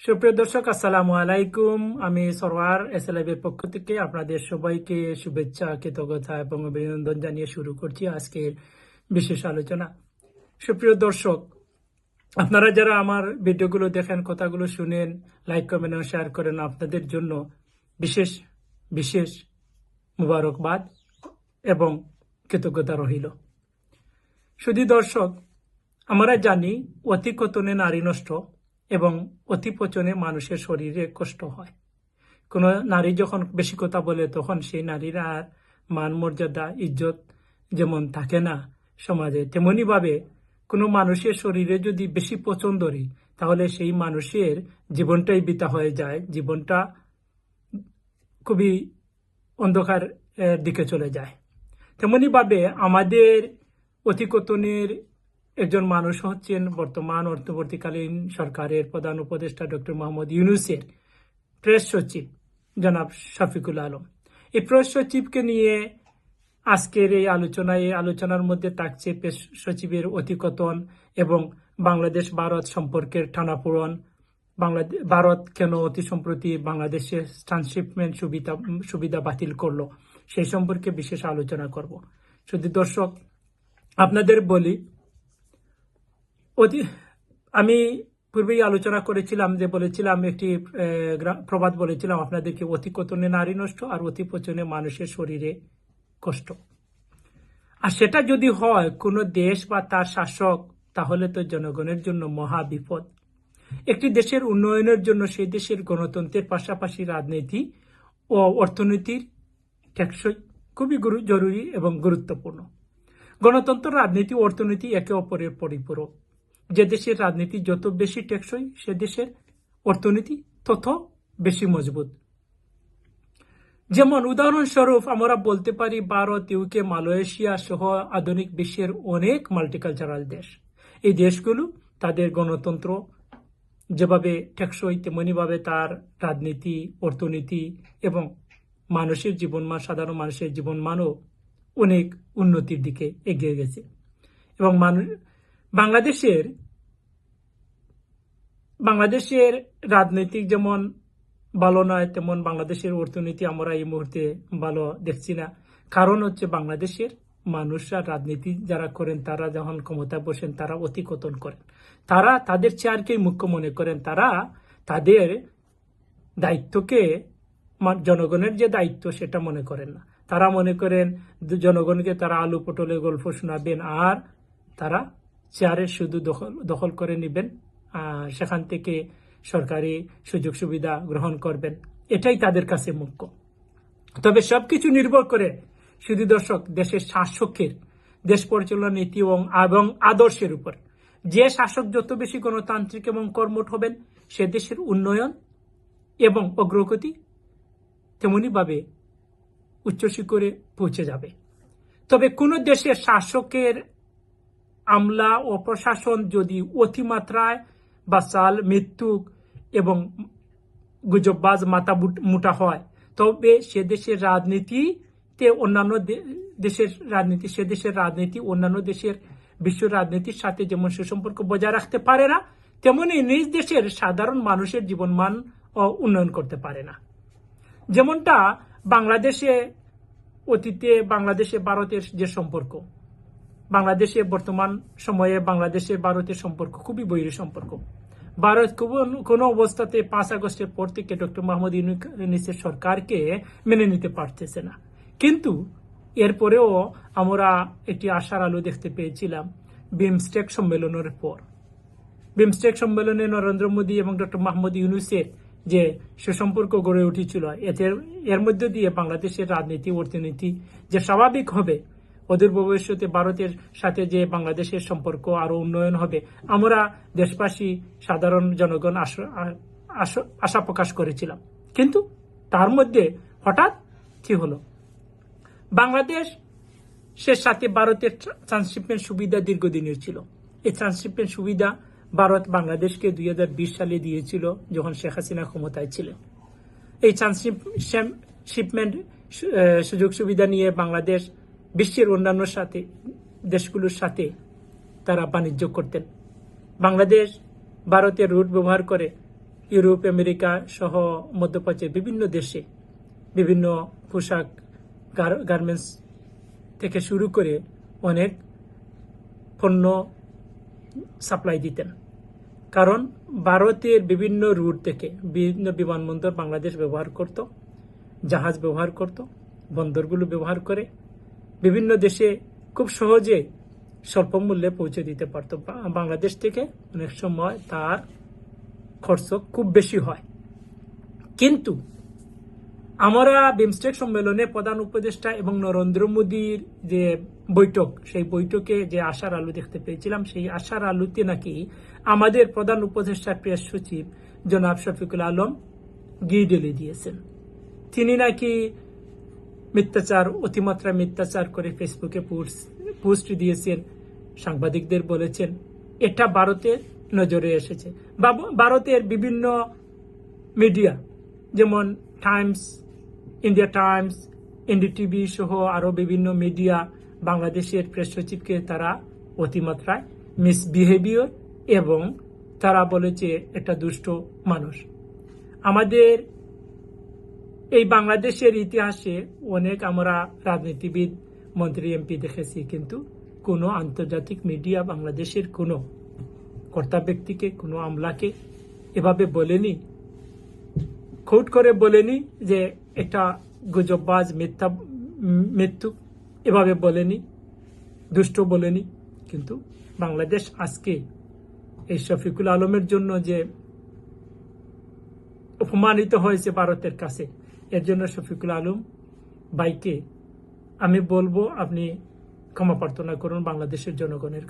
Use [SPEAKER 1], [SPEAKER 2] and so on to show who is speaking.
[SPEAKER 1] সুপ্রিয় দর্শক, আসসালামু আলাইকুম। আমি সরওয়ার এসএলআইব এর পক্ষ থেকে আপনাদের সবাইকে শুভেচ্ছা, কৃতজ্ঞতা এবং অভিনন্দন জানিয়ে শুরু করছি আজকের বিশেষ আলোচনা। সুপ্রিয় দর্শক, আপনারা যারা আমার ভিডিওগুলো দেখেন, কথাগুলো শুনেন, লাইক কমেন্ট ও শেয়ার করেন, আপনাদের জন্য বিশেষ বিশেষ মুবারকবাদ এবং কৃতজ্ঞতা রহিল। শুধু দর্শক, আমরা জানি অতি কতনে নারী নষ্ট এবং অতি পচনে মানুষের শরীরে কষ্ট হয়। কোনো নারী যখন বেশি কথা বলে তখন সেই নারীর আর মান মর্যাদা ইজ্জত যেমন থাকে না সমাজে, তেমনি ভাবে কোনো মানুষের শরীরে যদি বেশি পচন ধরে তাহলে সেই মানুষের জীবনটাই বৃথা হয়ে যায়, জীবনটা খুবই অন্ধকার দিকে চলে যায়। তেমনি ভাবে আমাদের অতিকথনের একজন মানুষ হচ্ছেন বর্তমান অন্তর্বর্তীকালীন সরকারের প্রধান উপদেষ্টা ডক্টর মোহাম্মদ ইউনূসের প্রেস সচিব জনাব শফিকুল আলম। এই প্রেস সচিবকে নিয়ে আজকের এই আলোচনার মধ্যে থাকছে প্রেস সচিবের অতিকথন এবং বাংলাদেশ ভারত সম্পর্কের টানাপোড়েন, ভারত কেন অতি সম্প্রতি বাংলাদেশের ট্রান্সশিপমেন্ট সুবিধা বাতিল করলো, সেই সম্পর্কে বিশেষ আলোচনা করব। শুধু দর্শক, আপনাদের বলি, আমি পূর্বেই আলোচনা করেছিলাম যে বলেছিলাম একটি প্রবাদ বলেছিলাম আপনাদেরকে, অতি কতনে নারী নষ্ট আর অতি পচনে মানুষের শরীরে কষ্ট। আর সেটা যদি হয় কোনো দেশ বা তার শাসক, তাহলে তো জনগণের জন্য মহা বিপদ। একটি দেশের উন্নয়নের জন্য সেই দেশের গণতন্ত্রের পাশাপাশি রাজনীতি ও অর্থনীতির টেকসই খুবই জরুরি এবং গুরুত্বপূর্ণ। গণতন্ত্র, রাজনীতি ও অর্থনীতি একে অপরের পরিপূরক। যে দেশের রাজনীতি যত বেশি টেকসই, সে দেশের অর্থনীতি তত বেশি মজবুত। যেমন উদাহরণস্বরূপ আমরা বলতে পারি ভারত, ইউকে, মালয়েশিয়া সহ আধুনিক বিশ্বের অনেক মাল্টিকালচারাল দেশ। এই দেশগুলো তাদের গণতন্ত্র যেভাবে টেকসই, তেমনি ভাবে তার রাজনীতি, অর্থনীতি এবং মানুষের জীবনমান, সাধারণ মানুষের জীবনমানও অনেক উন্নতির দিকে এগিয়ে গেছে। এবং বাংলাদেশের রাজনৈতিক যেমন ভালো নয়, তেমন বাংলাদেশের অর্থনীতি আমরা এই মুহূর্তে ভালো দেখছি না। কারণ হচ্ছে বাংলাদেশের মানুষরা, রাজনীতি যারা করেন, তারা যখন ক্ষমতা বসেন তারা অতিকথন করেন, তারা তাদের চেয়ারকেই মুখ্য মনে করেন, তারা তাদের দায়িত্বকে, জনগণের যে দায়িত্ব সেটা মনে করেন না। তারা মনে করেন জনগণকে তারা আলু পটলের গল্প শোনাবেন আর তারা চেয়ারে শুধু দখল করে নেবেন, সেখান থেকে সরকারি সুযোগ সুবিধা গ্রহণ করবেন, এটাই তাদের কাছে মুখ্য। তবে সবকিছু নির্ভর করে শুধু দর্শক দেশের শাসকের দেশ পরিচালনা নীতি এবং আদর্শের উপর। যে শাসক যত বেশি গণতান্ত্রিক এবং কর্মঠ হবেন, সে দেশের উন্নয়ন এবং অগ্রগতি তেমনি ভাবে উচ্চ শিখরে পৌঁছে যাবে। তবে কোন দেশের শাসকের আমলা ও প্রশাসন যদি অতিমাত্রায় বাচাল, মৃত্যুক এবং গুজববাজ, মাথা মোটা হয়, তবে সে দেশের রাজনীতিতে অন্যান্য অন্যান্য দেশের বিশ্ব রাজনীতির সাথে যেমন সুসম্পর্ক বজায় রাখতে পারে না, তেমনি নিজ দেশের সাধারণ মানুষের জীবনমান ও উন্নয়ন করতে পারে না। যেমনটা বাংলাদেশে অতীতে বাংলাদেশে ভারতের যে সম্পর্ক, বাংলাদেশে বর্তমান সময়ে বাংলাদেশে ভারতের সম্পর্ক খুবই বৈরী সম্পর্ক। ভারত কোন অবস্থাতে 5 আগস্টের পর থেকে ডক্টর মোহাম্মদ ইউনূসের সরকারকে মেনে নিতে পারতেছে না। কিন্তু এরপরেও আমরা একটি আশার আলো দেখতে পেয়েছিলাম বিমস্টেক সম্মেলনের পর। বিমস্টেক সম্মেলনে নরেন্দ্র মোদী এবং ডক্টর মোহাম্মদ ইউনূসের যে সুসম্পর্ক গড়ে উঠেছিল, এর মধ্য দিয়ে বাংলাদেশের রাজনীতি, অর্থনীতি যে স্বাভাবিক হবে, অদূর ভবিষ্যতে ভারতের সাথে যে বাংলাদেশের সম্পর্ক আরো উন্নয়ন হবে, আমরা দেশবাসী, সাধারণ জনগণ আশা প্রকাশ করেছিলাম। কিন্তু তার মধ্যে হঠাৎ কি হলো, বাংলাদেশের সাথে ভারতের ট্রান্সশিপমেন্ট সুবিধা দীর্ঘদিনের ছিল। এই ট্রান্সশিপমেন্ট সুবিধা ভারত বাংলাদেশকে 2020 সালে দিয়েছিল যখন শেখ হাসিনা ক্ষমতায় ছিলেন। এই ট্রান্সশিপমেন্ট সুযোগ সুবিধা নিয়ে বাংলাদেশ বিশ্বের অন্যান্য দেশগুলোর সাথে তারা বাণিজ্য করতেন। বাংলাদেশ ভারতের রুট ব্যবহার করে ইউরোপ, আমেরিকা সহ মধ্যপ্রাচ্যের বিভিন্ন দেশে বিভিন্ন পোশাক, গার্মেন্টস থেকে শুরু করে অনেক পণ্য সাপ্লাই দিতেন। কারণ ভারতের বিভিন্ন রুট থেকে বিভিন্ন বিমানবন্দর বাংলাদেশ ব্যবহার করত, জাহাজ ব্যবহার করত, বন্দরগুলো ব্যবহার করে বিভিন্ন দেশে খুব সহজে স্বল্প মূল্যে পৌঁছে দিতে পারত। বাংলাদেশ থেকে অনেক সময় তার খরচ খুব বেশি হয়। কিন্তু আমরা বিমস্টেক সম্মেলনে প্রধান উপদেষ্টা এবং নরেন্দ্র মোদীর যে বৈঠক, সেই বৈঠকে যে আশার আলো দেখতে পেয়েছিলাম, সেই আশার আলোতে নাকি আমাদের প্রধান উপদেষ্টা প্রেস সচিব জনাব শফিকুল আলম ঘি ঢেলে দিয়েছেন। তিনি নাকি অতিমাত্রা মিথ্যাচার করে ফেসবুকে পোস্ট দিয়েছেন, সাংবাদিকদের বলেছেন। এটা ভারতের নজরে এসেছে। ভারতের বিভিন্ন মিডিয়া যেমন টাইমস, ইন্ডিয়া টাইমস, এনডিটিভি সহ আরো বিভিন্ন মিডিয়া বাংলাদেশের প্রেস সচিবকে তারা অতিমাত্রায় মিসবিহেভিয়ার এবং তারা বলেছে একটা দুষ্ট মানুষ। আমাদের এই বাংলাদেশের ইতিহাসে অনেক আমরা রাজনীতিবিদ, মন্ত্রী, এমপি দেখেছি, কিন্তু কোনো আন্তর্জাতিক মিডিয়া বাংলাদেশের কোনো কর্তা ব্যক্তিকে, কোনো আমলাকে এভাবে বলেনি, কোট করে বলেনি যে একটা গুজববাজ, মৃত্যু এভাবে বলেনি, দুষ্ট বলেনি। কিন্তু বাংলাদেশ আজকে এই শফিকুল আলমের জন্য যে অপমানিত হয়েছে ভারতের কাছে, এর জন্য শফিকুল আলম ভাইকে আমি বলবো আপনি ক্ষমা প্রার্থনা করুন বাংলাদেশের জনগণের।